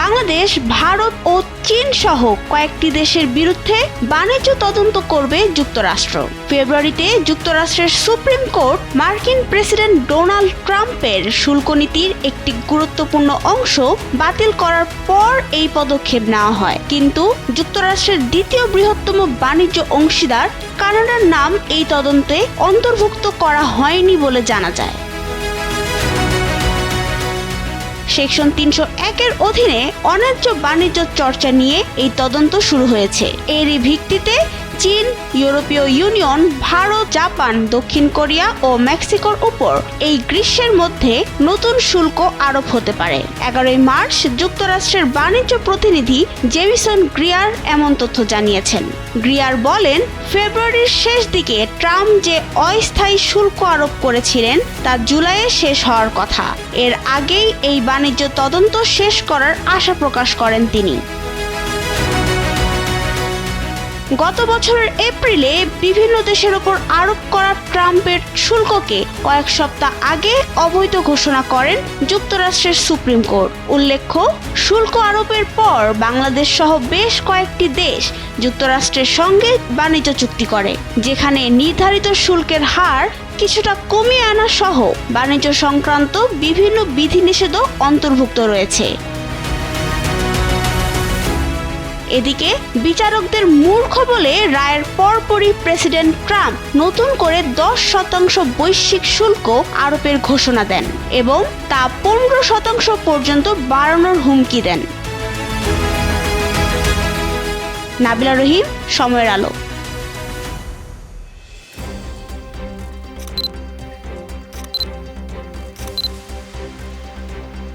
বাংলাদেশ, ভারত ও চীন সহ কয়েকটি দেশের বিরুদ্ধে বাণিজ্য তদন্ত করবে যুক্তরাষ্ট্র। ফেব্রুয়ারিতে যুক্তরাষ্ট্রের সুপ্রিম কোর্ট মার্কিন প্রেসিডেন্ট ডোনাল্ড ট্রাম্পের শুল্ক নীতির একটি গুরুত্বপূর্ণ অংশ বাতিল করার পর এই পদক্ষেপ নেওয়া হয়। কিন্তু যুক্তরাষ্ট্রের দ্বিতীয় বৃহত্তম বাণিজ্য অংশীদার কানাডার নাম এই তদন্তে অন্তর্ভুক্ত করা হয়নি বলে জানা যায়। সেকশন ৩০১-এর অধীনে অন্যায্য বাণিজ্য চর্চা নিয়ে এই তদন্ত শুরু হয়েছে। এরই ভিত্তিতে চীন, ইউরোপীয় ইউনিয়ন, ভারত, জাপান, দক্ষিণ কোরিয়া ও মেক্সিকোর উপর এই গ্রীষ্মের মধ্যে নতুন শুল্ক আরোপ হতে পারে। ১১ মার্চ যুক্তরাষ্ট্রের বাণিজ্য প্রতিনিধি জেমিসন গ্রিয়ার এমন তথ্য জানিয়েছেন। গ্রিয়ার বলেন, ফেব্রুয়ারির শেষ দিকে ট্রাম্প যে অস্থায়ী শুল্ক আরোপ করেছিলেন তা জুলাইয়ে শেষ হওয়ার কথা। এর আগেই এই বাণিজ্য তদন্ত শেষ করার আশা প্রকাশ করেন তিনি। গত বছরের এপ্রিলে বিভিন্ন দেশের ওপর আরোপ করা ট্রাম্পের শুল্ককে কয়েক সপ্তাহ আগে অবৈধ ঘোষণা করেন যুক্তরাষ্ট্রের সুপ্রিম কোর্ট। উল্লেখ্য, শুল্ক আরোপের পর বাংলাদেশ সহ বেশ কয়েকটি দেশ যুক্তরাষ্ট্রের সঙ্গে বাণিজ্য চুক্তি করে, যেখানে নির্ধারিত শুল্কের হার কিছুটা কমিয়ে আনা সহ বাণিজ্য সংক্রান্ত বিভিন্ন বিধিনিষেধও অন্তর্ভুক্ত রয়েছে। এদিকে বিচারকদের মূর্খ বলে রায়ের পরপরই প্রেসিডেন্ট ট্রাম্প নতুন করে 10% বৈশ্বিক শুল্ক আরোপের ঘোষণা দেন এবং তা 15% পর্যন্ত বাড়ানোর হুমকি দেন। নাবিলা রহিম, সময়ের আলো।